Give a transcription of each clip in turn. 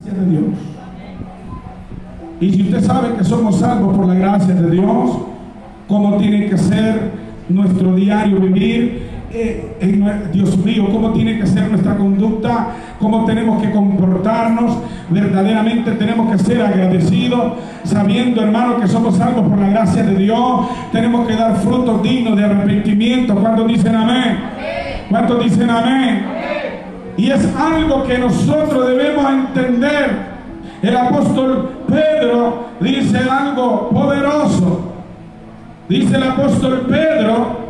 gracia de Dios. Y si usted sabe que somos salvos por la gracia de Dios, ¿cómo tiene que ser nuestro diario vivir? Dios mío, ¿cómo tiene que ser nuestra conducta? ¿Cómo tenemos que comportarnos? Verdaderamente tenemos que ser agradecidos, sabiendo, hermano, que somos salvos por la gracia de Dios. Tenemos que dar frutos dignos de arrepentimiento. ¿Cuántos dicen amén? ¿Cuántos dicen amén? Y es algo que nosotros debemos entender. El apóstol Pedro dice algo poderoso. Dice el apóstol Pedro,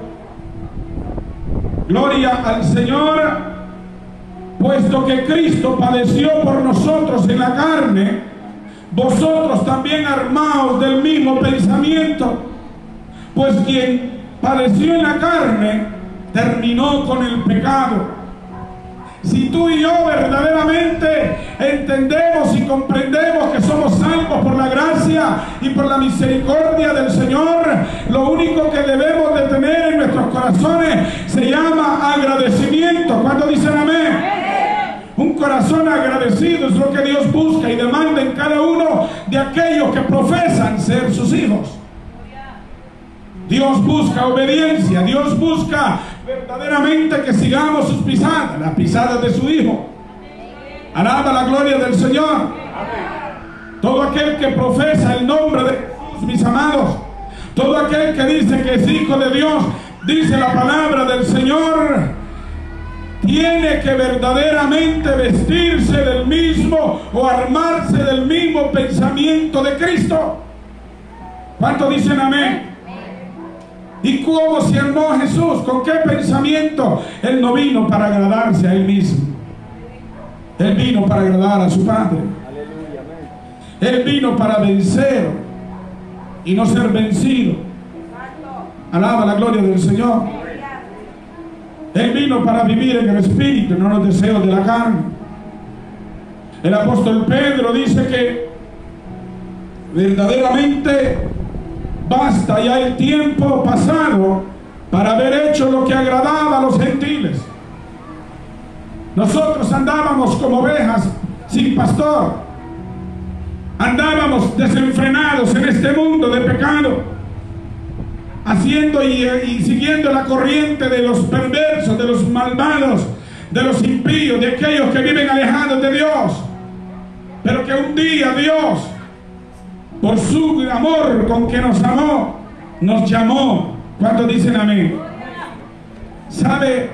gloria al Señor, puesto que Cristo padeció por nosotros en la carne, vosotros también armaos del mismo pensamiento, pues quien padeció en la carne terminó con el pecado. Si tú y yo verdaderamente entendemos y comprendemos que somos salvos por la gracia y por la misericordia del Señor, lo único que debemos de tener en nuestros corazones se llama agradecimiento. ¿Cuántos dicen amén? Un corazón agradecido es lo que Dios busca y demanda en cada uno de aquellos que profesan ser sus hijos. Dios busca obediencia, Dios busca verdaderamente que sigamos sus pisadas, las pisadas de su Hijo. Alaba la gloria del Señor. Todo aquel que profesa el nombre de Jesús, mis amados, todo aquel que dice que es hijo de Dios, dice la palabra del Señor, tiene que verdaderamente vestirse del mismo o armarse del mismo pensamiento de Cristo. ¿Cuántos dicen amén? ¿Y cómo se armó Jesús? ¿Con qué pensamiento? Él no vino para agradarse a Él mismo. Él vino para agradar a su Padre. Él vino para vencer y no ser vencido. Alaba la gloria del Señor. Él vino para vivir en el Espíritu, no en los deseos de la carne. El apóstol Pedro dice que verdaderamente basta ya el tiempo pasado para haber hecho lo que agradaba a los gentiles. Nosotros andábamos como ovejas sin pastor. Andábamos desenfrenados en este mundo de pecado, haciendo y siguiendo la corriente de los perversos, de los malvados, de los impíos, de aquellos que viven alejados de Dios. Pero que un día Dios, por su amor con que nos amó, nos llamó. ¿Cuántos dicen amén? ¿Sabe?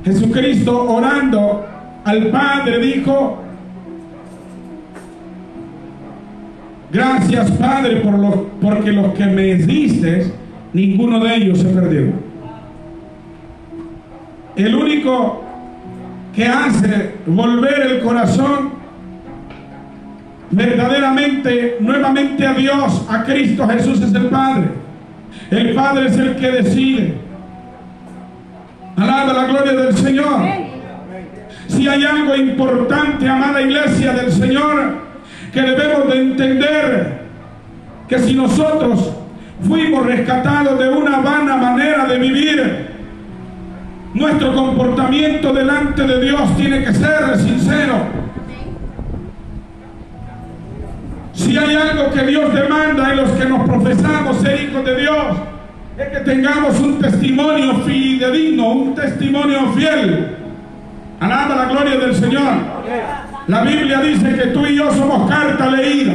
Jesucristo orando al Padre dijo: gracias, Padre, porque los que me diste, ninguno de ellos se perdió. El único que hace volver el corazón verdaderamente, nuevamente a Dios, a Cristo Jesús, es el Padre. El Padre es el que decide. Alaba la gloria del Señor. Si hay algo importante, amada iglesia del Señor, que debemos de entender, que si nosotros fuimos rescatados de una vana manera de vivir, nuestro comportamiento delante de Dios tiene que ser sincero. Si hay algo que Dios demanda en los que nos profesamos ser hijos de Dios, es que tengamos un testimonio fidedigno, un testimonio fiel. Alaba la gloria del Señor. La Biblia dice que tú y yo somos carta leída.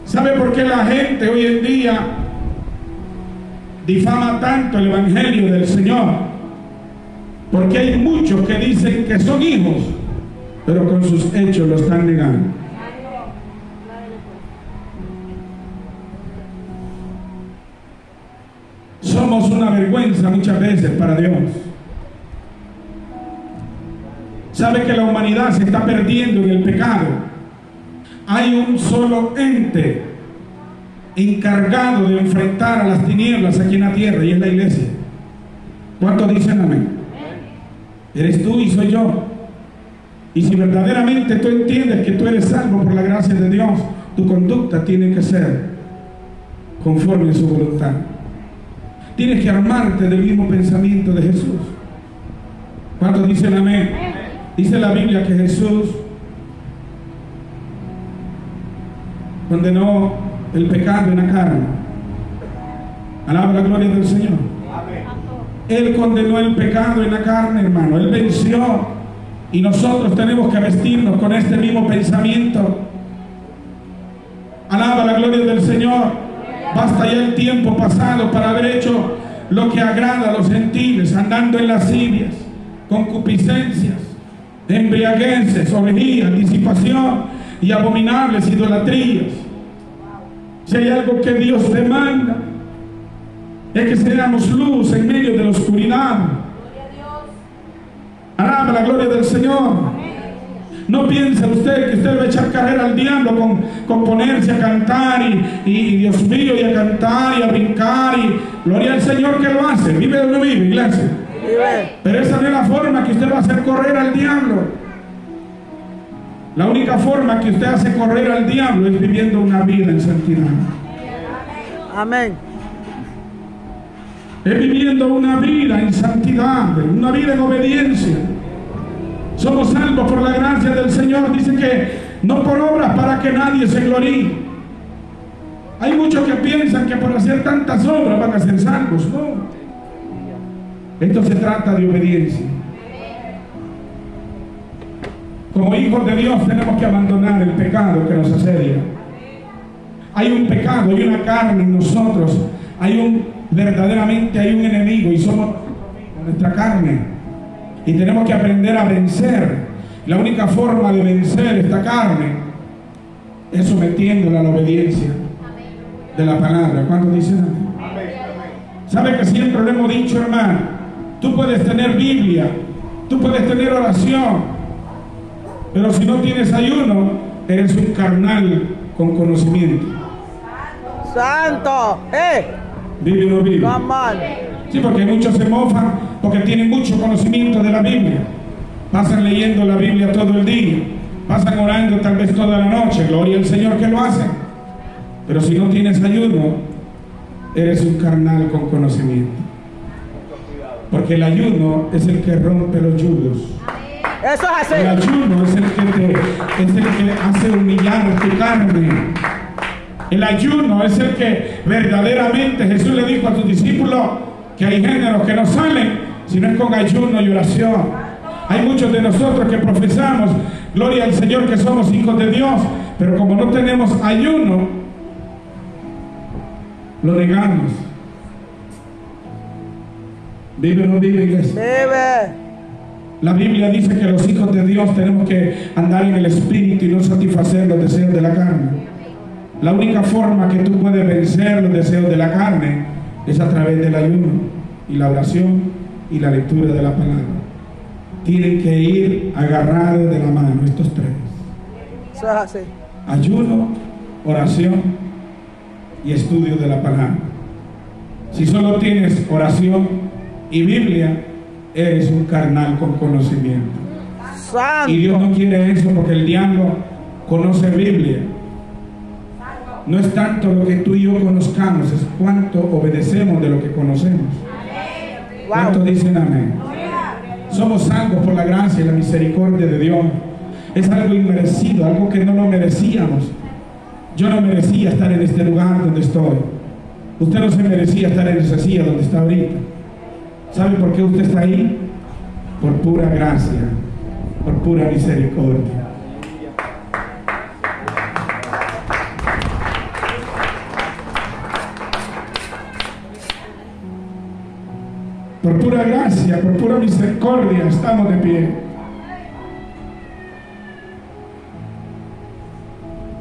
¿Sabe por qué la gente hoy en día difama tanto el Evangelio del Señor? Porque hay muchos que dicen que son hijos, pero con sus hechos lo están negando. Somos una vergüenza muchas veces para Dios. ¿Sabe que la humanidad se está perdiendo en el pecado? Hay un solo ente encargado de enfrentar a las tinieblas aquí en la tierra, y es la iglesia. ¿Cuántos dicen amén? Eres tú y soy yo. Y si verdaderamente tú entiendes que tú eres salvo por la gracia de Dios, tu conducta tiene que ser conforme a su voluntad. Tienes que armarte del mismo pensamiento de Jesús. ¿Cuántos dicen amén? Dice la Biblia que Jesús condenó el pecado en la carne. Alaba la gloria del Señor. Él condenó el pecado en la carne, hermano. Él venció. Y nosotros tenemos que vestirnos con este mismo pensamiento. Alaba la gloria del Señor. Basta ya el tiempo pasado para haber hecho lo que agrada a los gentiles, andando en lascivias, concupiscencias, embriagueces, orgías, disipación y abominables idolatrías. Si hay algo que Dios demanda, es que seamos luz en medio de la oscuridad. Alaba la gloria del Señor. No piense usted que usted va a echar carrera al diablo con ponerse a cantar y Dios mío, y a cantar y a brincar, y gloria al Señor que lo hace. ¿Vive o no vive, iglesia? Vive. Pero esa no es la forma que usted va a hacer correr al diablo. La única forma que usted hace correr al diablo es viviendo una vida en santidad. Amén. Es viviendo una vida en santidad, una vida en obediencia. Somos salvos por la gracia del Señor. Dice que no por obras para que nadie se gloríe. Hay muchos que piensan que por hacer tantas obras van a ser salvos. No. Esto se trata de obediencia. Como hijos de Dios tenemos que abandonar el pecado que nos asedia. Hay un pecado, hay una carne en nosotros. Verdaderamente hay un enemigo y somos nuestra carne. Y tenemos que aprender a vencer. La única forma de vencer esta carne es sometiéndola a la obediencia de la palabra. ¿Cuántos dicen amén? ¿Sabe que siempre lo hemos dicho, hermano? Tú puedes tener Biblia, tú puedes tener oración, pero si no tienes ayuno, eres un carnal con conocimiento. ¡Santo! ¿Vive o no vive? Sí, porque muchos se mofan porque tienen mucho conocimiento de la Biblia. Pasan leyendo la Biblia todo el día, pasan orando tal vez toda la noche. Gloria al Señor que lo hacen. Pero si no tienes ayuno, eres un carnal con conocimiento. Porque el ayuno es el que rompe los yugos. Eso es así. El ayuno es el que hace humillar tu carne. El ayuno es el que verdaderamente Jesús le dijo a sus discípulos que hay géneros que no salen si no es con ayuno y oración. Hay muchos de nosotros que profesamos, gloria al Señor, que somos hijos de Dios, pero como no tenemos ayuno, lo negamos. ¿Vive o no vive, iglesia? Vive. La Biblia dice que los hijos de Dios tenemos que andar en el Espíritu y no satisfacer los deseos de la carne. La única forma que tú puedes vencer los deseos de la carne es a través del ayuno y la oración y la lectura de la palabra. Tienen que ir agarrados de la mano estos tres. Eso es así. Ayuno, oración y estudio de la palabra. Si solo tienes oración y Biblia, eres un carnal con conocimiento. ¡Santo! Y Dios no quiere eso, porque el diablo conoce Biblia. No es tanto lo que tú y yo conozcamos, es cuánto obedecemos de lo que conocemos. ¿Cuántos dicen amén? Somos salvos por la gracia y la misericordia de Dios. Es algo inmerecido, algo que no lo merecíamos. Yo no merecía estar en este lugar donde estoy. Usted no se merecía estar en esa silla donde está ahorita. ¿Sabe por qué usted está ahí? Por pura gracia, por pura misericordia. Por pura gracia, por pura misericordia estamos de pie.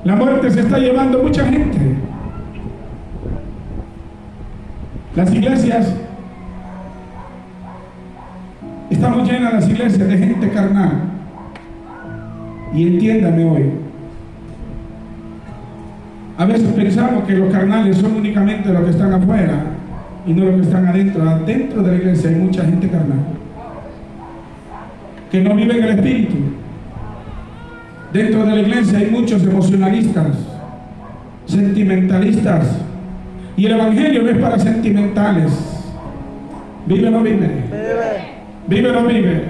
La muerte se está llevando mucha gente. Las iglesias, estamos llenas las iglesias de gente carnal. Y entiéndame hoy, a veces pensamos que los carnales son únicamente los que están afuera y no los que están adentro. Adentro de la iglesia hay mucha gente carnal que no vive en el espíritu. Dentro de la iglesia hay muchos emocionalistas, sentimentalistas, y el evangelio no es para sentimentales. ¿Vive o no vive? ¿Vive o no vive?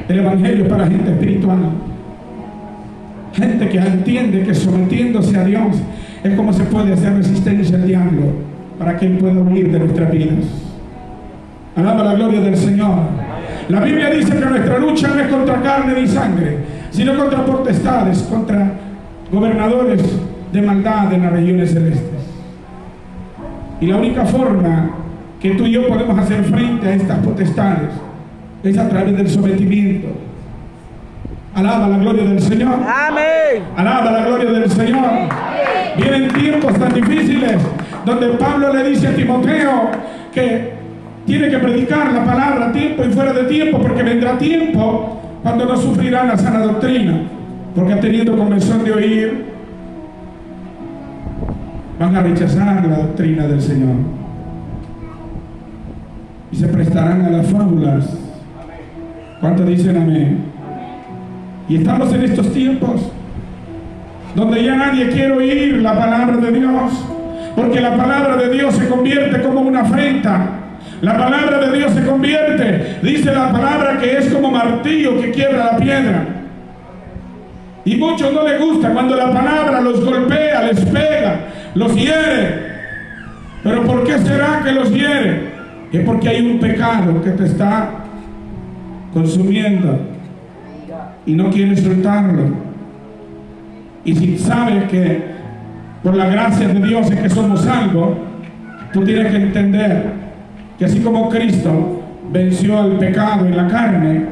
El evangelio es para gente espiritual, gente que entiende que sometiéndose a Dios, es como se puede hacer resistencia al diablo para que él pueda huir de nuestras vidas. Alaba la gloria del Señor. La Biblia dice que nuestra lucha no es contra carne ni sangre, sino contra potestades, contra gobernadores de maldad en las regiones celestes. Y la única forma que tú y yo podemos hacer frente a estas potestades es a través del sometimiento. Alaba la gloria del Señor. Amén. Alaba la gloria del Señor. Vienen tiempos tan difíciles donde Pablo le dice a Timoteo que tiene que predicar la palabra a tiempo y fuera de tiempo, porque vendrá tiempo cuando no sufrirá la sana doctrina, porque teniendo comezón de oír, van a rechazar la doctrina del Señor y se prestarán a las fábulas. ¿Cuántos dicen amén? Y estamos en estos tiempos donde ya nadie quiere oír la palabra de Dios, porque la palabra de Dios se convierte como una afrenta. La palabra de Dios se convierte, dice la palabra, que es como martillo que quiebra la piedra. Y muchos no les gusta cuando la palabra los golpea, les pega, los hiere. Pero ¿por qué será que los hiere? Es porque hay un pecado que te está consumiendo y no quieres soltarlo. Y si sabes que por la gracia de Dios es que somos salvos, tú tienes que entender que así como Cristo venció al pecado en la carne,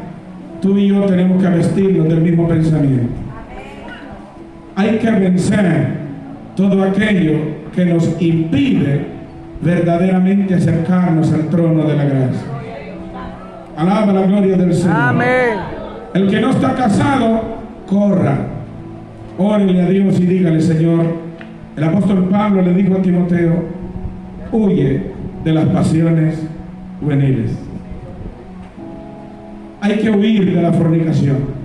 tú y yo tenemos que vestirnos del mismo pensamiento. Hay que vencer todo aquello que nos impide verdaderamente acercarnos al trono de la gracia. Alaba la gloria del Señor. Amén. El que no está casado, corra, órele a Dios y dígale: Señor. El apóstol Pablo le dijo a Timoteo: huye de las pasiones juveniles. Hay que huir de la fornicación.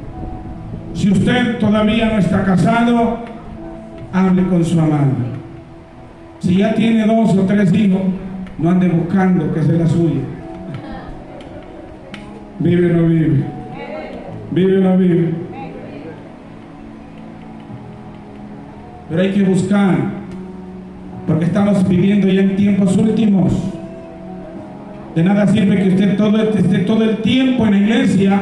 Si usted todavía no está casado, hable con su amada. Si ya tiene 2 o 3 hijos, no ande buscando que sea la suya. Vive o no vive. Vive o no vive. Pero hay que buscar, porque estamos viviendo ya en tiempos últimos. De nada sirve que usted esté todo el tiempo en la iglesia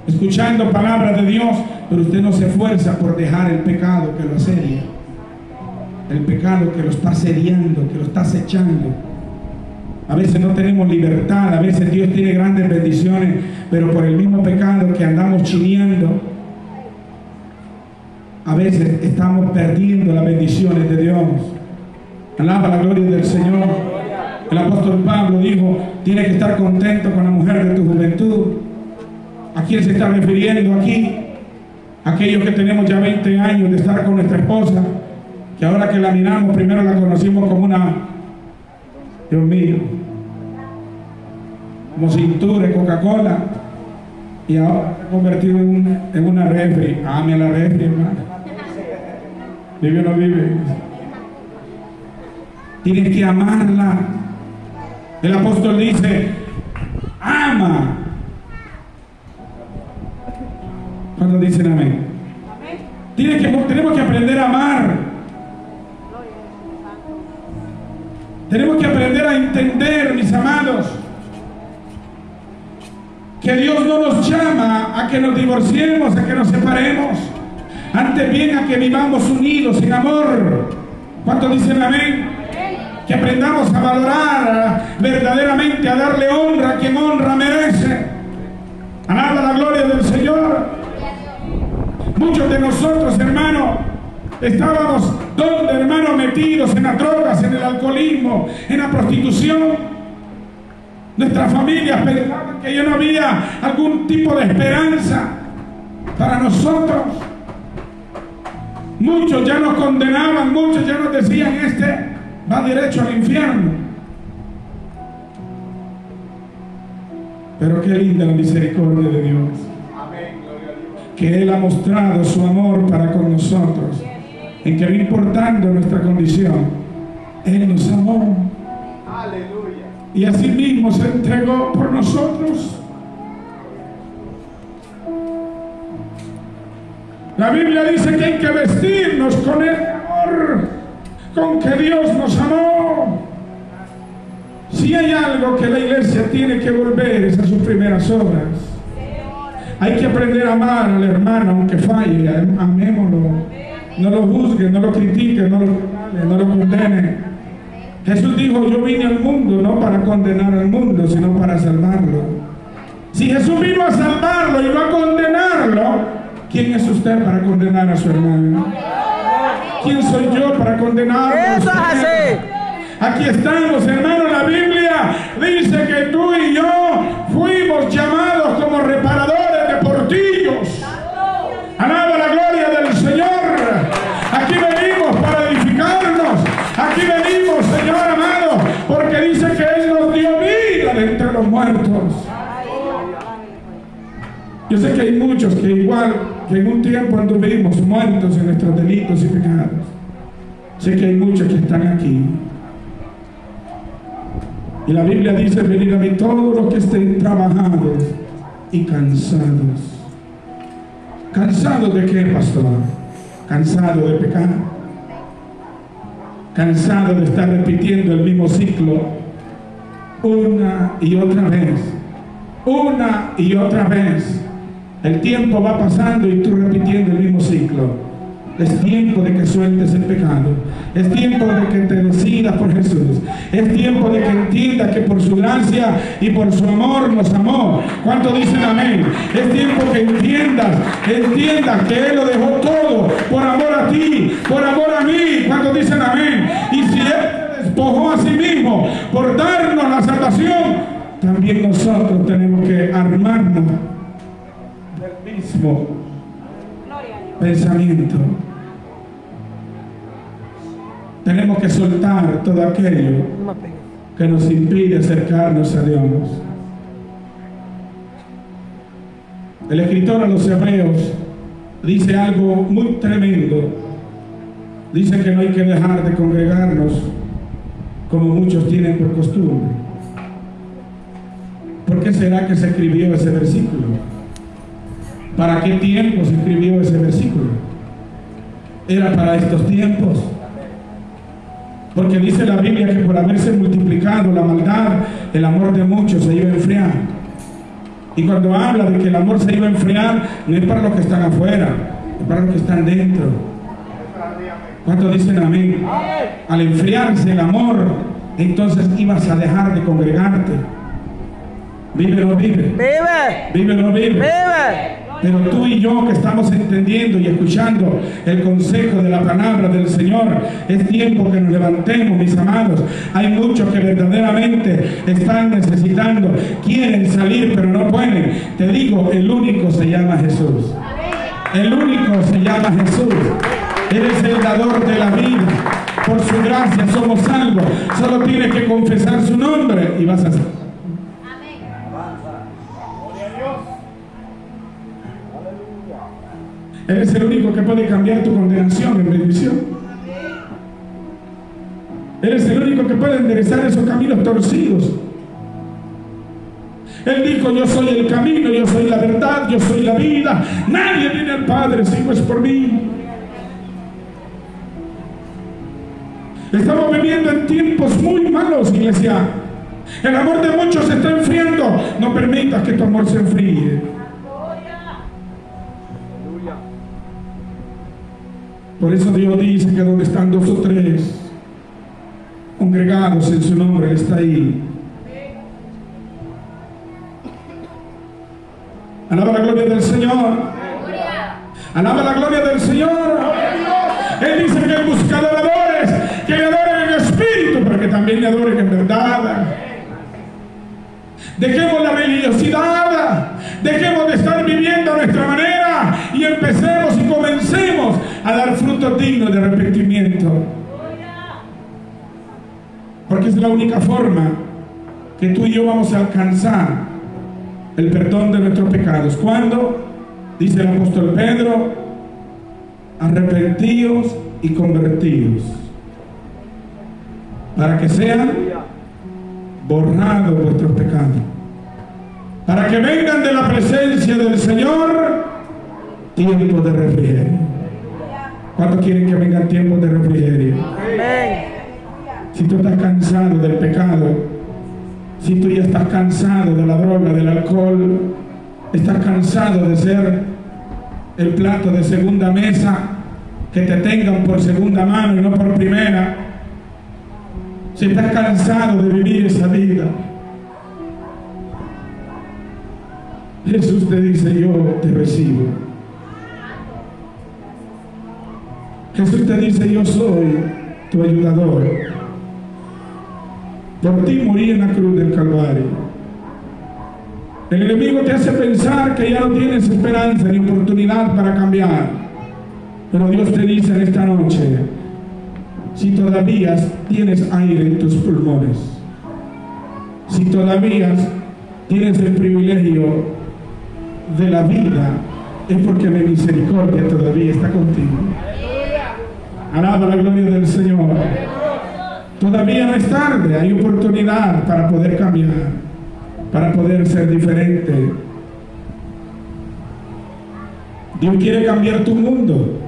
escuchando palabras de Dios, pero usted no se esfuerza por dejar el pecado que lo asedia, el pecado que lo está asediando, que lo está acechando. A veces no tenemos libertad, a veces Dios tiene grandes bendiciones, pero por el mismo pecado que andamos chineando, a veces estamos perdiendo las bendiciones de Dios. Alaba la gloria del Señor. El apóstol Pablo dijo: tienes que estar contento con la mujer de tu juventud. ¿A quién se está refiriendo aquí? Aquellos que tenemos ya 20 años de estar con nuestra esposa, que ahora que la miramos, primero la conocimos como una, Dios mío, como cintura de Coca-Cola, y ahora se ha convertido en una refri. Ame a la refri, hermano. ¿Vive o no vive? Tienes que amarla. El apóstol dice: ama. ¿Cuándo dicen amén? Tenemos que aprender a amar. Tenemos que aprender a entender, mis amados, que Dios no nos llama a que nos divorciemos, a que nos separemos. Antes bien, a que vivamos unidos en amor. ¿Cuántos dicen amén? Que aprendamos a valorar verdaderamente, a darle honra a quien honra merece. Alaba la gloria del Señor. Muchos de nosotros, hermano, estábamos donde, hermano, metidos en las drogas, en el alcoholismo, en la prostitución. Nuestras familias pensaban que ya no había algún tipo de esperanza para nosotros. Muchos ya nos condenaban, muchos ya nos decían: este va derecho al infierno. Pero qué linda la misericordia de Dios, que Él ha mostrado su amor para con nosotros, en que no importando nuestra condición, Él nos amó. Aleluya. Y así mismo se entregó por nosotros. La Biblia dice que hay que vestirnos con el amor. con que Dios nos amó. Si hay algo que la iglesia tiene que volver es a sus primeras obras. Hay que aprender a amar al hermano aunque falle. Amémoslo. No lo juzgue, no lo critique, no lo condene. Jesús dijo: yo vine al mundo no para condenar al mundo, sino para salvarlo. Si Jesús vino a salvarlo y no a condenarlo, ¿quién es usted para condenar a su hermano? ¿Quién soy yo para condenarlo? Eso es así. Aquí estamos, hermano. La Biblia dice que tú y yo fuimos llamados como reparadores de portillos. Alaba la gloria del Señor. Aquí venimos para edificarnos. Aquí venimos, Señor amado, porque dice que Él nos dio vida de entre los muertos. Yo sé que hay muchos que igual que en un tiempo anduvimos muertos en nuestros delitos y pecados. Sé que hay muchos que están aquí. Y la Biblia dice: venid a mí todos los que estén trabajados y cansados. ¿Cansados de qué, pastor? Cansado de pecar. Cansado de estar repitiendo el mismo ciclo una y otra vez. Una y otra vez. El tiempo va pasando y tú repitiendo el mismo ciclo. Es tiempo de que sueltes el pecado. Es tiempo de que te decidas por Jesús. Es tiempo de que entiendas que por su gracia y por su amor nos amó. ¿Cuántos dicen amén? Es tiempo que entiendas que Él lo dejó todo por amor a ti, por amor a mí. ¿Cuántos dicen amén? Y si Él se despojó a sí mismo por darnos la salvación, también nosotros tenemos que armarnos del mismo pensamiento. Tenemos que soltar todo aquello que nos impide acercarnos a Dios. El escritor a los Hebreos dice algo muy tremendo. Dice que no hay que dejar de congregarnos como muchos tienen por costumbre. ¿Por qué será que se escribió ese versículo? ¿Para qué tiempo se escribió ese versículo? Era para estos tiempos. Porque dice la Biblia que por haberse multiplicado la maldad, el amor de muchos se iba a enfriar. Y cuando habla de que el amor se iba a enfriar, no es para los que están afuera, es para los que están dentro. ¿Cuántos dicen amén? Al enfriarse el amor, entonces ibas a dejar de congregarte. ¿Vive o no vive? Vive. ¿Vive o no vive? Vive. Pero tú y yo que estamos entendiendo y escuchando el consejo de la palabra del Señor, es tiempo que nos levantemos, mis amados. Hay muchos que verdaderamente están necesitando, quieren salir pero no pueden. Te digo, el único se llama Jesús. El único se llama Jesús. Él es el dador de la vida. Por su gracia somos salvos. Solo tienes que confesar su nombre y vas a ser. Él es el único que puede cambiar tu condenación en bendición. Él es el único que puede enderezar esos caminos torcidos. Él dijo: yo soy el camino, yo soy la verdad, yo soy la vida. Nadie viene al Padre si no es por mí. Estamos viviendo en tiempos muy malos, iglesia. El amor de muchos se está enfriando. No permitas que tu amor se enfríe. Por eso Dios dice que donde están 2 o 3 congregados en su nombre, Él está ahí. Alaba la gloria del Señor. Alaba la gloria del Señor. Él dice que Él busca adoradores que le adoren en espíritu, pero que también le adoren en verdad. Dejemos la religiosidad, dejemos de estar viviendo a nuestra manera y empecemos y comencemos a dar frutos dignos de arrepentimiento. Porque es la única forma que tú y yo vamos a alcanzar el perdón de nuestros pecados. ¿Cuándo? Dice el apóstol Pedro: arrepentíos y convertíos, para que sean borrados vuestros pecados, para que vengan de la presencia del Señor tiempo de refrigerio. ¿Cuántos quieren que vengan tiempos de refrigerio? Amén. Si tú estás cansado del pecado, si tú ya estás cansado de la droga, del alcohol, estás cansado de ser el plato de segunda mesa, que te tengan por segunda mano y no por primera, si estás cansado de vivir esa vida, Jesús te dice: yo te recibo. Jesús te dice: yo soy tu ayudador. Por ti morí en la cruz del Calvario. El enemigo te hace pensar que ya no tienes esperanza ni oportunidad para cambiar. Pero Dios te dice en esta noche: si todavía tienes aire en tus pulmones, si todavía tienes el privilegio de la vida, es porque mi misericordia todavía está contigo. Alaba la gloria del Señor. Todavía no es tarde, hay oportunidad para poder cambiar, para poder ser diferente. Dios quiere cambiar tu mundo.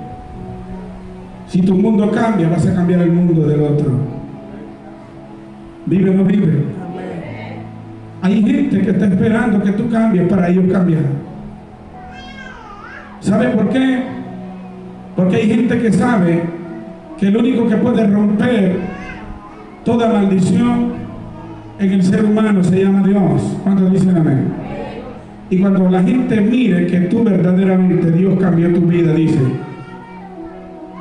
Si tu mundo cambia, vas a cambiar el mundo del otro. ¿Vive o no vive? Hay gente que está esperando que tú cambies para ellos cambiar. ¿Sabe por qué? Porque hay gente que sabe que el único que puede romper toda maldición en el ser humano se llama Dios. ¿Cuántos dicen amén? Y cuando la gente mire que tú verdaderamente Dios cambió tu vida, dice: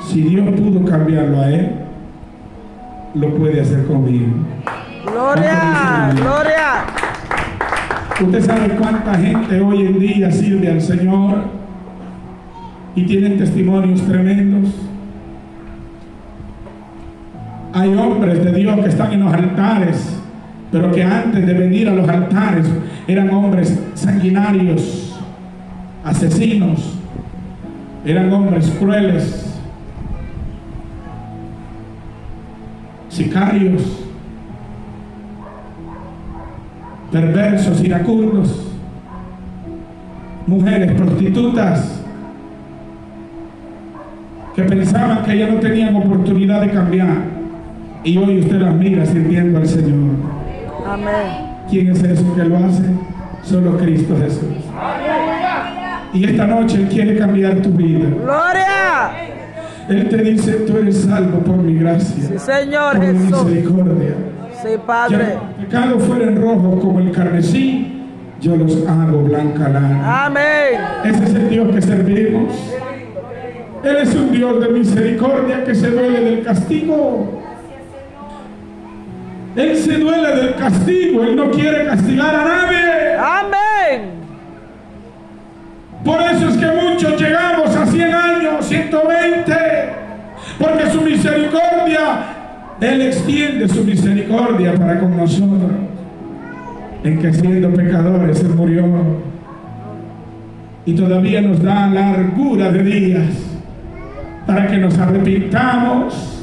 si Dios pudo cambiarlo a él, lo puede hacer conmigo. Gloria, gloria. Usted sabe cuánta gente hoy en día sirve al Señor y tienen testimonios tremendos. Hay hombres de Dios que están en los altares, pero que antes de venir a los altares eran hombres sanguinarios, asesinos, eran hombres crueles, sicarios, perversos, iracundos, mujeres prostitutas que pensaban que ya no tenían oportunidad de cambiar, y hoy usted las mira sirviendo al Señor. Amén. ¿Quién es eso que lo hace? Solo Cristo Jesús. Y esta noche Él quiere cambiar tu vida. Gloria. Él te dice: tú eres salvo por mi gracia, Sí, Señor por mi Jesús. misericordia. Sí, Padre. Si los pecados fueren rojos como el carmesí, yo los hago blanca lana. Amén. Ese es el Dios que servimos. Él es un Dios de misericordia que se duele del castigo. Él se duele del castigo. Él no quiere castigar a nadie. Amén. Por eso es que muchos llegamos a 100 años, 120, porque su misericordia, Él extiende su misericordia para con nosotros, en que siendo pecadores Él murió, y todavía nos da largura de días para que nos arrepintamos,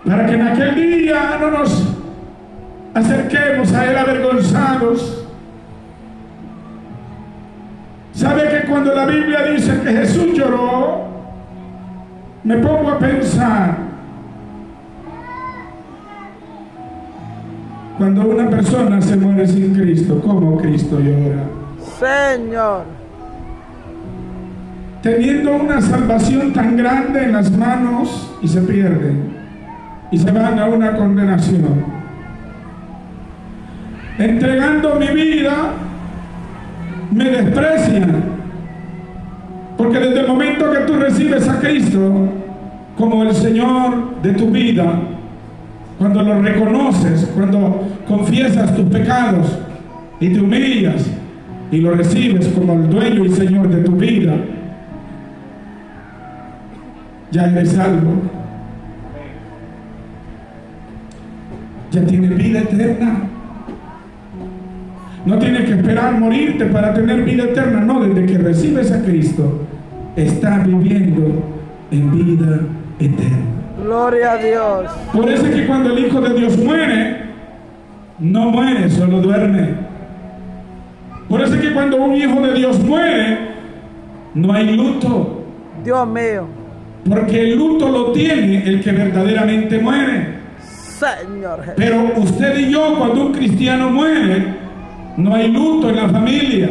para que en aquel día no nos acerquemos a Él avergonzados. ¿Sabe que cuando la Biblia dice que Jesús lloró, me pongo a pensar, cuando una persona se muere sin Cristo, ¿cómo Cristo llora? Señor. Teniendo una salvación tan grande en las manos, y se pierden y se van a una condenación. Entregando mi vida, me desprecian, porque desde el momento que tú recibes a Cristo como el Señor de tu vida, cuando lo reconoces, cuando confiesas tus pecados y te humillas y lo recibes como el dueño y Señor de tu vida, ya eres salvo, ya tienes vida eterna. No tienes que esperar morirte para tener vida eterna. No, desde que recibes a Cristo, estás viviendo en vida eterna. Gloria a Dios. Por eso es que cuando el Hijo de Dios muere, no muere, solo duerme. Por eso es que cuando un Hijo de Dios muere, no hay luto, Dios mío. porque el luto lo tiene el que verdaderamente muere. Señor Jesús. Pero usted y yo, cuando un cristiano muere, no hay luto en la familia.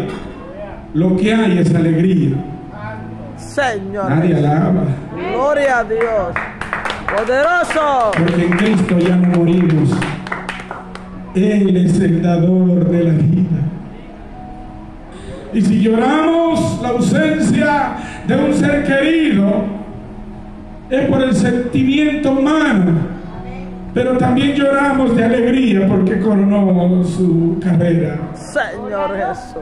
Lo que hay es alegría. Señor Nadie Jesús. alaba. Gloria a Dios. Poderoso. Porque en Cristo ya no morimos. Él es el dador de la vida. Y si lloramos la ausencia de un ser querido, es por el sentimiento humano. Pero también lloramos de alegría porque coronó su carrera. Señor Jesús.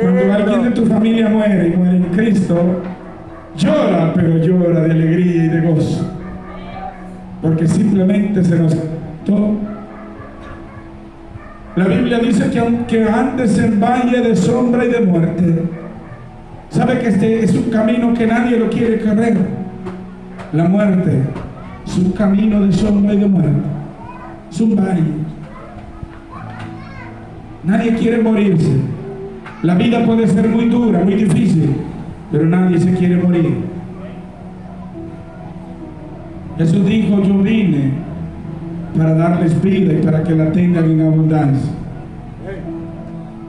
Cuando alguien de tu familia muere y muere en Cristo, llora, pero llora de alegría y de gozo. Porque simplemente se nos quitó. La Biblia dice que aunque andes en valle de sombra y de muerte, sabe que este es un camino que nadie lo quiere correr. La muerte es un camino de sombra y de muerte. Es un valle. Nadie quiere morirse. La vida puede ser muy dura, muy difícil, pero nadie se quiere morir. Jesús dijo, yo vine para darles vida y para que la tengan en abundancia.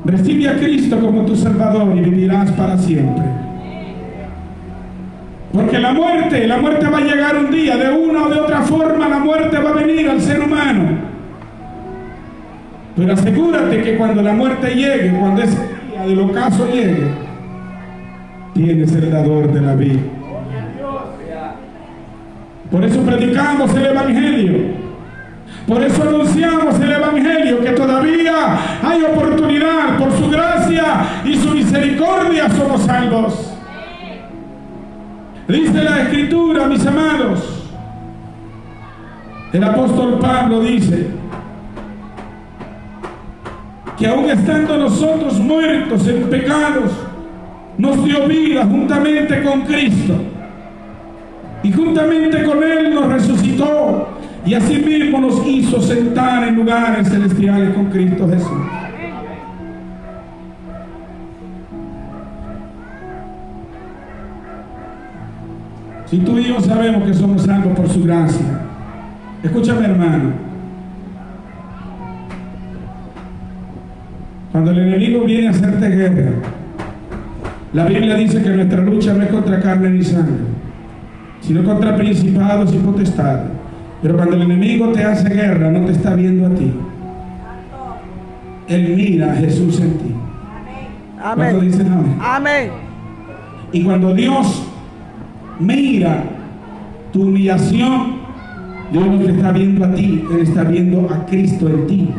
Recibe a Cristo como tu Salvador y vivirás para siempre. Porque la muerte va a llegar un día, de una o de otra forma la muerte va a venir al ser humano. Pero asegúrate que cuando la muerte llegue, cuando ese día del ocaso llegue, tienes el dador de la vida. Por eso predicamos el Evangelio. Por eso anunciamos el Evangelio, que todavía hay oportunidad, por su gracia y su misericordia somos salvos. Dice la Escritura, mis amados, el apóstol Pablo dice que aun estando nosotros muertos en pecados, nos dio vida juntamente con Cristo, y juntamente con Él nos resucitó, y asimismo nos hizo sentar en lugares celestiales con Cristo Jesús. Si tú y yo sabemos que somos salvos por su gracia, escúchame, hermano, cuando el enemigo viene a hacerte guerra, la Biblia dice que nuestra lucha no es contra carne ni sangre, sino contra principados y potestades. Pero cuando el enemigo te hace guerra, no te está viendo a ti. Él mira a Jesús en ti. Amén. ¿Cuántos dicen amén? Amén. Y cuando Dios mira tu humillación, Dios no te está viendo a ti, Él está viendo a Cristo en ti.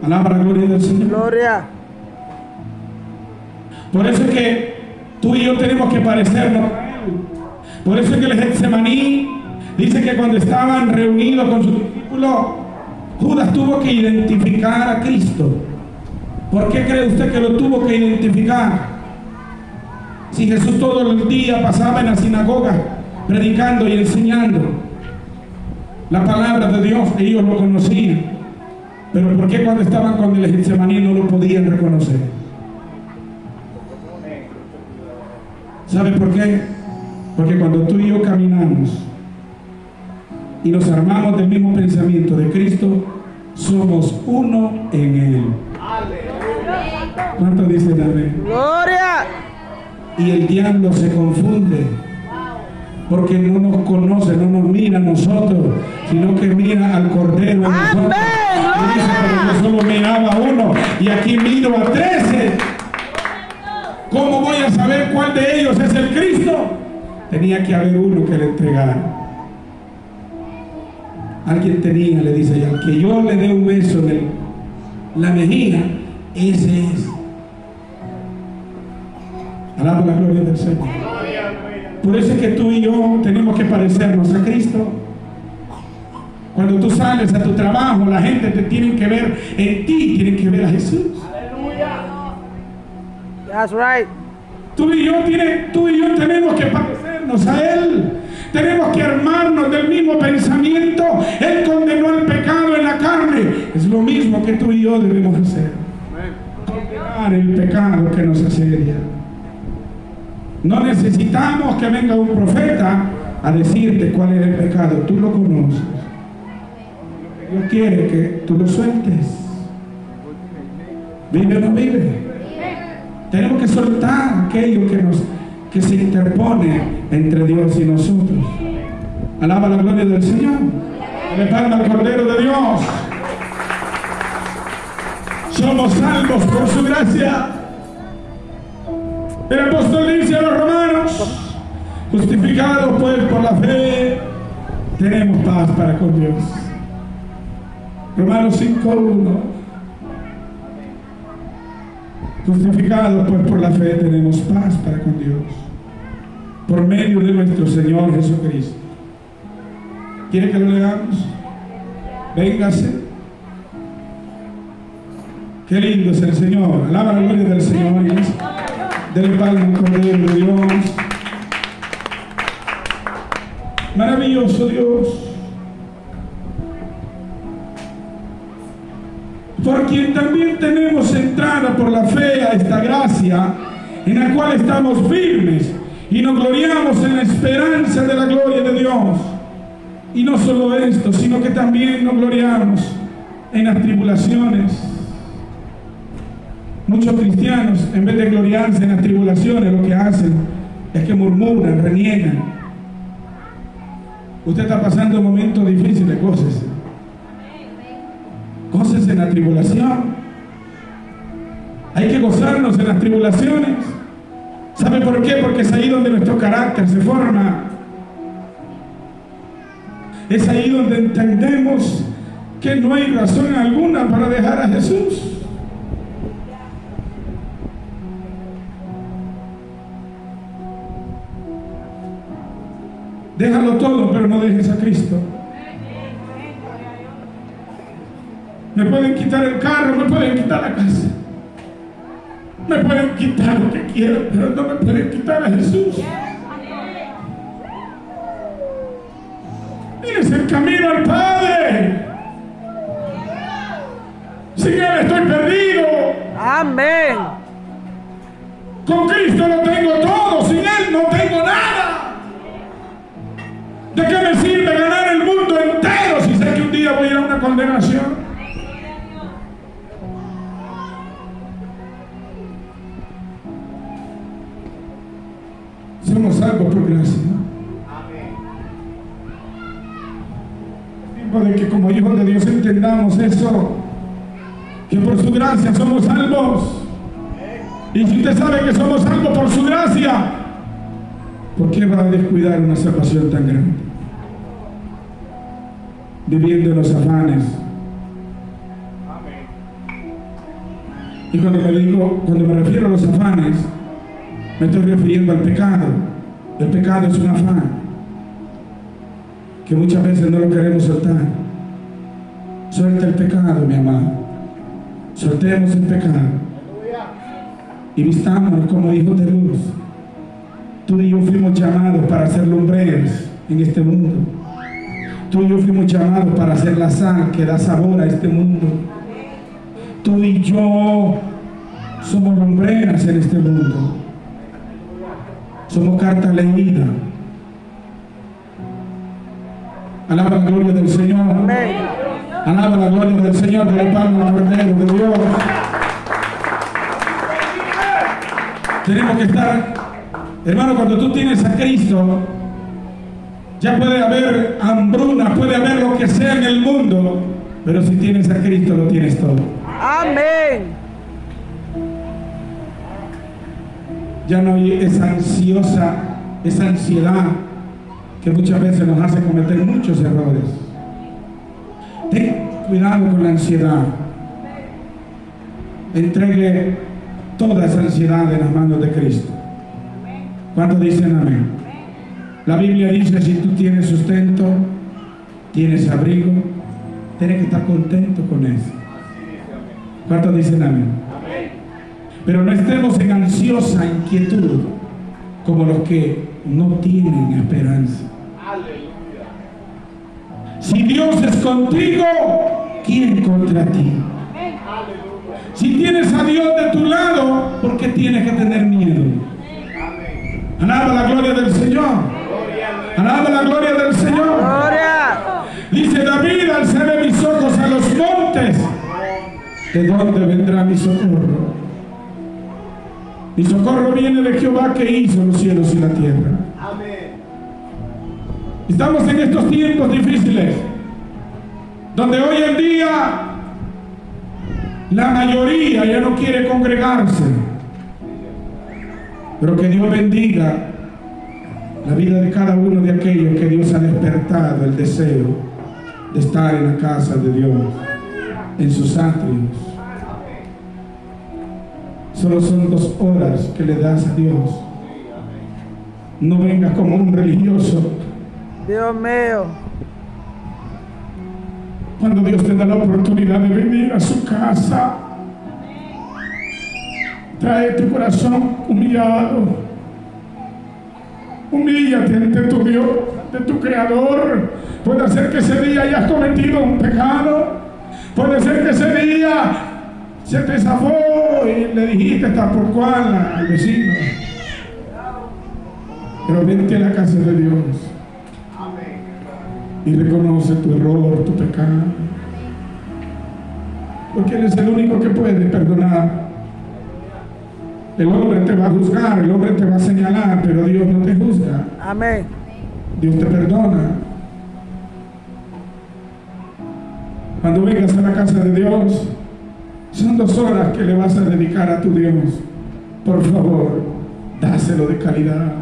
Alaba la gloria del Señor. Gloria. Por eso es que tú y yo tenemos que parecernos a Él. Por eso es que el Getsemaní dice que cuando estaban reunidos con sus discípulos, Judas tuvo que identificar a Cristo. ¿Por qué cree usted que lo tuvo que identificar? Si Jesús todo el día pasaba en la sinagoga predicando y enseñando la palabra de Dios, ellos lo conocían. Pero ¿por qué cuando estaban con el Getsemaní no lo podían reconocer? ¿Sabe por qué? Porque cuando tú y yo caminamos y nos armamos del mismo pensamiento de Cristo, somos uno en Él. ¿Cuántos dicen amén? Gloria. Y el diablo se confunde porque no nos conoce, no nos mira a nosotros, sino que mira al Cordero en nosotros. Y dice, pero yo solo miraba a uno y aquí miro a 13. ¿Cómo voy a saber cuál de ellos es el Cristo? Tenía que haber uno que le entregara. Alguien tenía, le dice ella, que yo le dé un beso en la mejilla, ese es. Alaba la gloria del Señor. Por eso es que tú y yo tenemos que parecernos a Cristo. Cuando tú sales a tu trabajo, la gente te tiene que ver en ti, tienen que ver a Jesús. That's right. Tú y yo tenemos que parecernos a Él. Tenemos que armarnos del mismo pensamiento. Él condenó el pecado en la carne. Es lo mismo que tú y yo debemos hacer. dejar el pecado que nos asedia. No necesitamos que venga un profeta a decirte cuál es el pecado. Tú lo conoces. Dios quiere que tú lo sueltes. ¿Vive o no vive? Tenemos que soltar aquello que se interpone entre Dios y nosotros. Alaba la gloria del Señor. Le palma al Cordero de Dios. Somos salvos por su gracia. El apóstol dice a los romanos: justificados pues por la fe, tenemos paz para con Dios. Romanos 5:1. Justificados pues por la fe, tenemos paz para con Dios, por medio de nuestro Señor Jesucristo. ¿Quiere que lo leamos? Véngase. Qué lindo es el Señor. Alaba la gloria del Señor. Dele palma al Cordero de Dios. Maravilloso Dios, por quien también tenemos entrada por la fe a esta gracia, en la cual estamos firmes y nos gloriamos en la esperanza de la gloria de Dios. Y no solo esto, sino que también nos gloriamos en las tribulaciones. Muchos cristianos, en vez de gloriarse en las tribulaciones, lo que hacen es que murmuran, reniegan. Usted está pasando momentos difíciles, gócese. Gócese en la tribulación. Hay que gozarnos en las tribulaciones. ¿Sabe por qué? Porque es ahí donde nuestro carácter se forma. Es ahí donde entendemos que no hay razón alguna para dejar a Jesús. Déjalo todo, pero no dejes a Cristo. Me pueden quitar el carro, me pueden quitar la casa, me pueden quitar lo que quieran, pero no me pueden quitar a Jesús. Es el camino al Padre. Sin Él estoy perdido. Amén. Con Cristo lo tengo todo, sin Él no tengo nada. ¿De qué me sirve ganar el mundo entero si sé que un día voy a ir a una condenación? Somos salvos por gracia. De que como hijos de Dios entendamos eso, que por su gracia somos salvos. Y si usted sabe que somos salvos por su gracia, ¿por qué va a descuidar una salvación tan grande? Viviendo en los afanes. Y cuando me refiero a los afanes, me estoy refiriendo al pecado. El pecado es un afán que muchas veces no lo queremos soltar. Suelta el pecado, mi amado. Soltemos el pecado y vistámonos como hijos de luz. Tú y yo fuimos llamados para ser lumbreros en este mundo. Tú y yo fuimos llamados para ser la sal que da sabor a este mundo. Tú y yo somos lumbreras en este mundo. Somos carta leída. Alaba la gloria del Señor. Amén. Alaba la gloria del Señor. De la palma al Cordero de Dios. Tenemos que estar, hermano, cuando tú tienes a Cristo, ya puede haber hambruna, puede haber lo que sea en el mundo, pero si tienes a Cristo lo tienes todo. Amén. Ya no hay esa ansiedad que muchas veces nos hace cometer muchos errores. Ten cuidado con la ansiedad. Entregue toda esa ansiedad en las manos de Cristo. ¿Cuántos dicen amén? La Biblia dice: si tú tienes sustento, tienes abrigo, tienes que estar contento con eso. ¿Cuántos dicen amén? Pero no estemos en ansiosa inquietud como los que no tienen esperanza. Si Dios es contigo, ¿quién contra ti? Si tienes a Dios de tu lado, ¿por qué tienes que tener miedo? Alaba la gloria del Señor. Alaba la gloria del Señor. Gloria. Dice David: alzaré mis ojos a los montes. ¿De dónde vendrá mi socorro? Mi socorro viene de Jehová, que hizo los cielos y la tierra. Estamos en estos tiempos difíciles, donde hoy en día la mayoría ya no quiere congregarse. Pero que Dios bendiga la vida de cada uno de aquellos que Dios ha despertado el deseo de estar en la casa de Dios, en sus atrios. Solo son 2 horas que le das a Dios. No vengas como un religioso. Dios mío. Cuando Dios te da la oportunidad de venir a su casa, trae tu corazón humillado. Humíllate ante tu Dios, ante tu Creador. Puede ser que ese día hayas cometido un pecado. Puede ser que ese día se te zafó y le dijiste tal por cual al vecino. Pero vente a la casa de Dios y reconoce tu error, tu pecado, porque Él es el único que puede perdonar. El hombre te va a juzgar, el hombre te va a señalar, pero Dios no te juzga. Amén. Dios te perdona. Cuando vengas a la casa de Dios, son 2 horas que le vas a dedicar a tu Dios. Por favor, dáselo de calidad.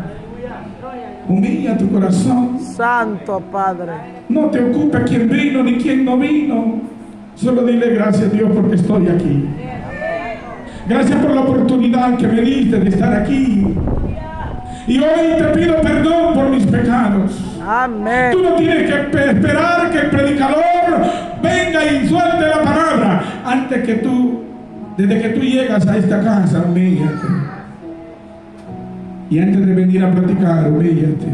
Humilla tu corazón. Santo Padre. No te ocupa quién vino ni quién no vino. Solo dile: gracias, Dios, porque estoy aquí. Gracias por la oportunidad que me diste de estar aquí. Y hoy te pido perdón por mis pecados. Amén. Tú no tienes que esperar que el predicador venga y suelte la palabra. Antes que tú, desde que tú llegas a esta casa, humíllate. Y antes de venir a platicar, humíllate.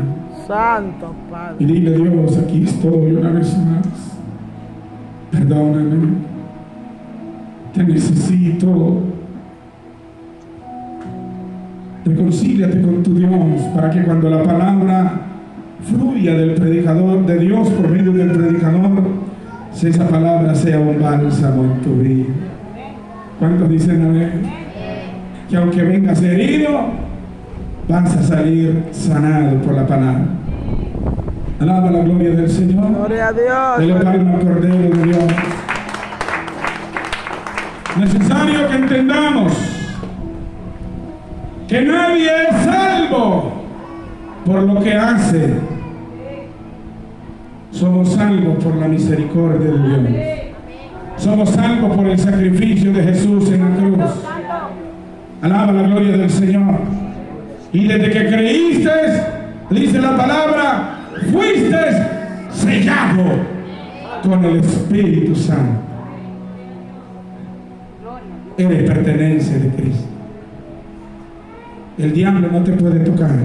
Santo Padre. Y dile: Dios, aquí estoy una vez más. Perdóname. Te necesito. Reconcíliate con tu Dios, para que cuando la palabra fluya del predicador, de Dios por medio del predicador, esa palabra sea un bálsamo en tu vida. ¿Cuántos dicen amén? Que aunque vengas herido, vas a salir sanado por la palabra. Alaba la gloria del Señor. Gloria a Dios. Dele palma al Cordero de Dios. Necesario que entendamos que nadie es salvo por lo que hace. Somos salvos por la misericordia de Dios. Somos salvos por el sacrificio de Jesús en la cruz. Alaba la gloria del Señor. Y desde que creíste, dice la palabra, fuiste sellado con el Espíritu Santo. Eres pertenencia de Cristo. El diablo no te puede tocar.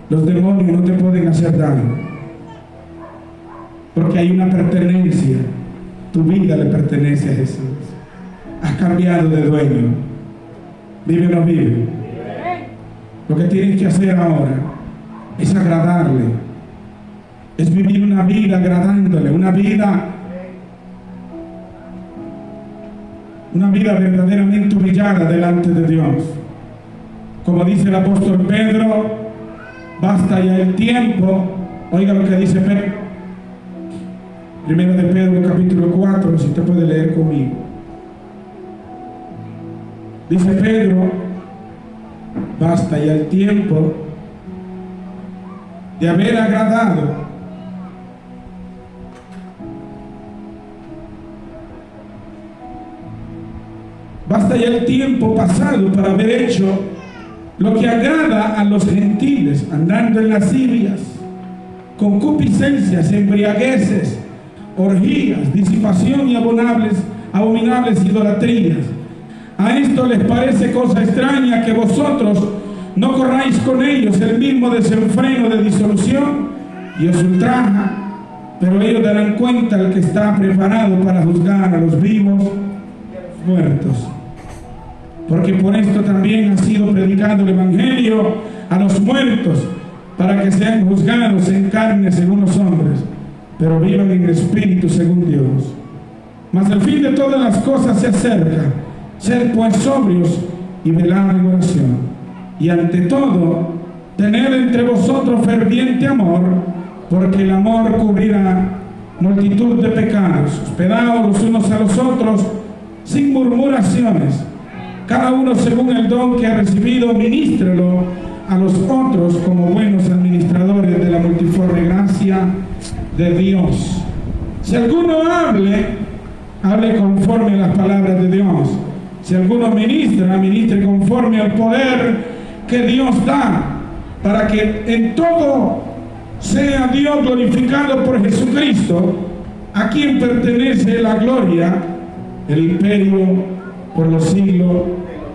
Los demonios no te pueden hacer daño. Porque hay una pertenencia. Tu vida le pertenece a Jesús. Has cambiado de dueño. Vive o no vive. Lo que tienes que hacer ahora es agradarle. Es vivir una vida agradándole. Una vida verdaderamente humillada delante de Dios. Como dice el apóstol Pedro, basta ya el tiempo. Oiga lo que dice Pedro. Primero de Pedro, capítulo 4, si usted puede leer conmigo. Dice Pedro, basta ya el tiempo de haber agradado basta ya el tiempo pasado para haber hecho lo que agrada a los gentiles, andando en lascivias, concupiscencias, embriagueces, orgías, disipación y abominables idolatrías. A esto les parece cosa extraña que vosotros no corráis con ellos el mismo desenfreno de disolución y os ultraja, pero ellos darán cuenta al que está preparado para juzgar a los vivos muertos. Porque por esto también ha sido predicado el Evangelio a los muertos, para que sean juzgados en carne según los hombres, pero vivan en espíritu según Dios. Mas el fin de todas las cosas se acerca. Sed pues sobrios y velad en oración. Y ante todo, tened entre vosotros ferviente amor, porque el amor cubrirá multitud de pecados. Hospedaos los unos a los otros sin murmuraciones. Cada uno según el don que ha recibido, ministrelo a los otros como buenos administradores de la multiforme gracia de Dios. Si alguno hable conforme a las palabras de Dios. Si alguno ministre conforme al poder que Dios da, para que en todo sea Dios glorificado por Jesucristo, a quien pertenece la gloria, el imperio por los siglos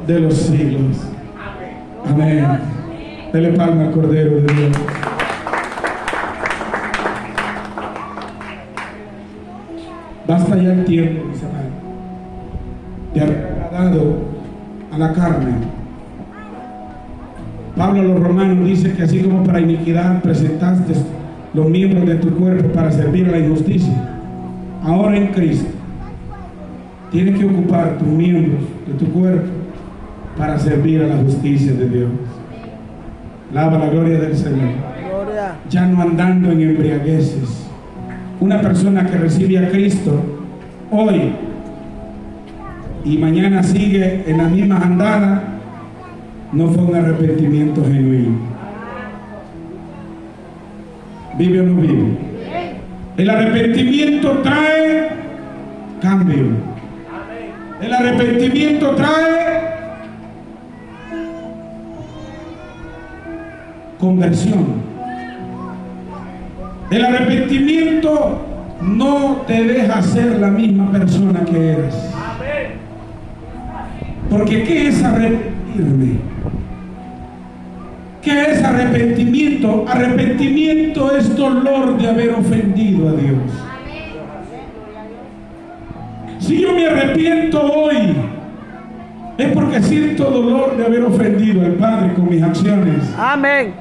de los siglos. Amén. Dele palma al Cordero de Dios. Basta ya el tiempo, mis hermanos, de haber agradado a la carne. Pablo a los romanos dice que así como para iniquidad presentaste los miembros de tu cuerpo para servir a la injusticia, ahora en Cristo tienes que ocupar tus miembros de tu cuerpo para servir a la justicia de Dios. Alaba la gloria del Señor. Gloria. Ya no andando en embriagueces. Una persona que recibe a Cristo hoy y mañana sigue en la misma andada, no fue un arrepentimiento genuino. ¿Vive o no vive? El arrepentimiento trae cambio. El arrepentimiento trae conversión. El arrepentimiento no te deja ser la misma persona que eres. Porque ¿qué es arrepentirme? ¿Qué es arrepentimiento? Arrepentimiento es dolor de haber ofendido a Dios. Si yo me arrepiento hoy, es porque siento dolor de haber ofendido al Padre con mis acciones. Amén.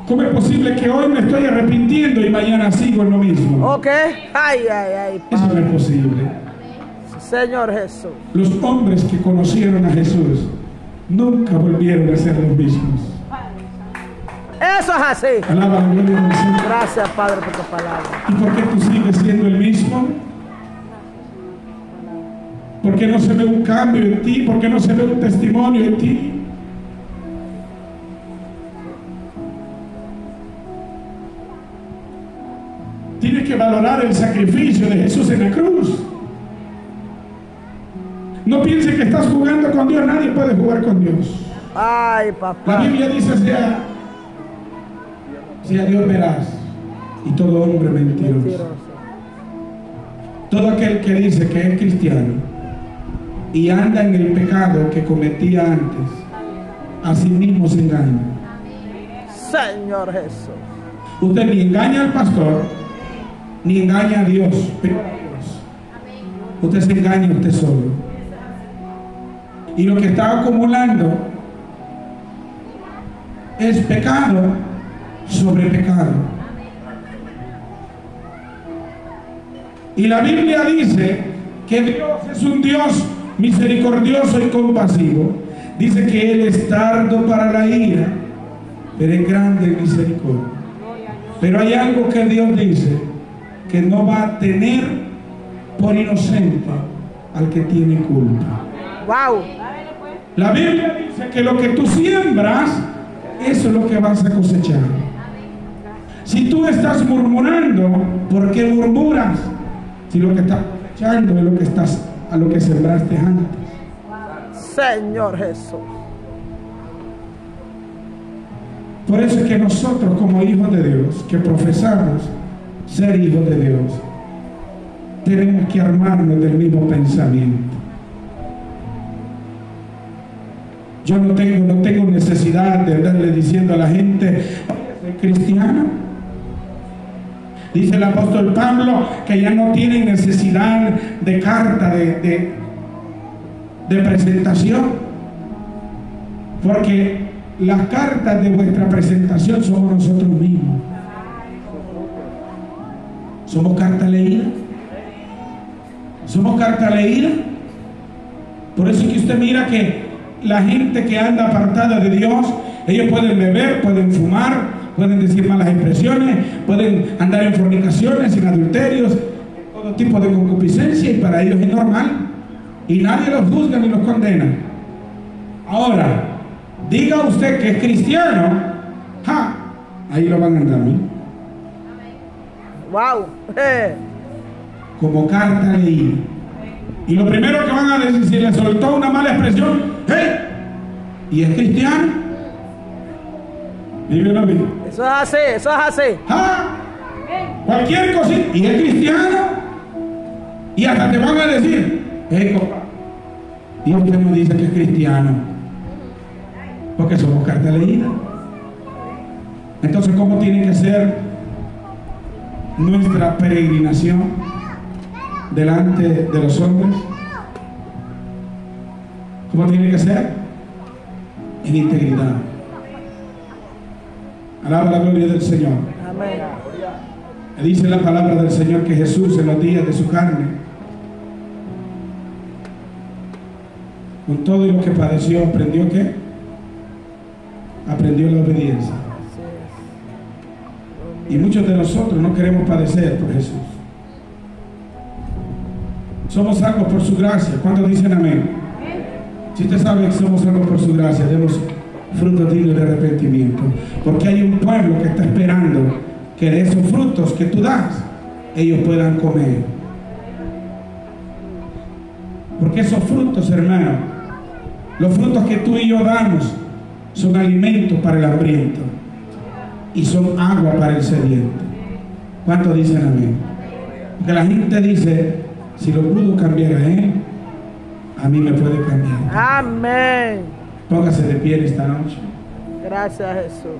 ¿Cómo es posible que hoy me estoy arrepintiendo y mañana sigo en lo mismo? Ok. Ay, ay, ay. Eso no es posible. Señor Jesús. Los hombres que conocieron a Jesús nunca volvieron a ser los mismos. Eso es así. Alaba la gloria del Señor. Gracias, Padre, por tu palabra. ¿Y por qué tú sigues siendo el mismo? ¿Por qué no se ve un cambio en ti? ¿Por qué no se ve un testimonio en ti? Tienes que valorar el sacrificio de Jesús en la cruz. No pienses que estás jugando con Dios. Nadie puede jugar con Dios. Ay, La papá. Biblia dice sea Dios veraz y todo hombre mentiroso. Mentiroso. Todo aquel que dice que es cristiano y anda en el pecado que cometía antes, a sí mismo se engaña. Señor Jesús. Usted ni engaña al pastor, ni engaña a Dios, pero a Dios. Usted se engaña a usted solo. Y lo que está acumulando es pecado sobre pecado. Y la Biblia dice que Dios es un Dios misericordioso y compasivo. Dice que Él es tardo para la ira, pero es grande en misericordia. Pero hay algo que Dios dice, que no va a tener por inocente al que tiene culpa. Wow. La Biblia dice que lo que tú siembras, eso es lo que vas a cosechar. Si tú estás murmurando, ¿por qué murmuras? Si lo que estás cosechando es lo que sembraste antes. Señor Jesús. Por eso es que nosotros, como hijos de Dios, que profesamos ser hijos de Dios, tenemos que armarnos del mismo pensamiento. Yo no tengo necesidad de andarle diciendo a la gente, soy cristiano. Dice el apóstol Pablo que ya no tienen necesidad de carta, de de presentación, porque las cartas de vuestra presentación somos nosotros mismos. Somos carta leída. Somos carta leída. Por eso es que usted mira que la gente que anda apartada de Dios, ellos pueden beber, pueden fumar, pueden decir malas expresiones, pueden andar en fornicaciones, en adulterios, todo tipo de concupiscencia, y para ellos es normal, y nadie los juzga ni los condena. Ahora, diga usted que es cristiano, ¡ja! Ahí lo van a andar, ¿sí? Wow. Como carta leída. Y lo primero que van a decir, si le soltó una mala expresión, ¡hey! ¿Y es cristiano? ¿Vive o no vive? Eso es así, eso es así. ¡Ah! Cualquier cosita, ¿y es cristiano? Y hasta te van a decir, ¡hey, compa! Y usted no dice que es cristiano, porque somos carta leída. Entonces, ¿cómo tiene que ser nuestra peregrinación delante de los hombres? ¿Cómo tiene que ser? En integridad. Alaba la gloria del Señor. Amén. Dice la palabra del Señor que Jesús en los días de su carne, con todo lo que padeció, ¿aprendió qué? Aprendió la obediencia. Y muchos de nosotros no queremos padecer por Jesús. Somos salvos por su gracia. ¿Cuántos dicen amén? Si usted sabe que somos salvos por su gracia, demos frutos dignos de arrepentimiento. Porque hay un pueblo que está esperando que de esos frutos que tú das, ellos puedan comer. Porque esos frutos, hermano, los frutos que tú y yo damos, son alimentos para el hambriento y son agua para el sediento. ¿Cuántos dicen amén? Porque la gente dice, si lo pudo cambiar a él, a mí me puede cambiar. Amén. Póngase de pie esta noche. Gracias, Jesús.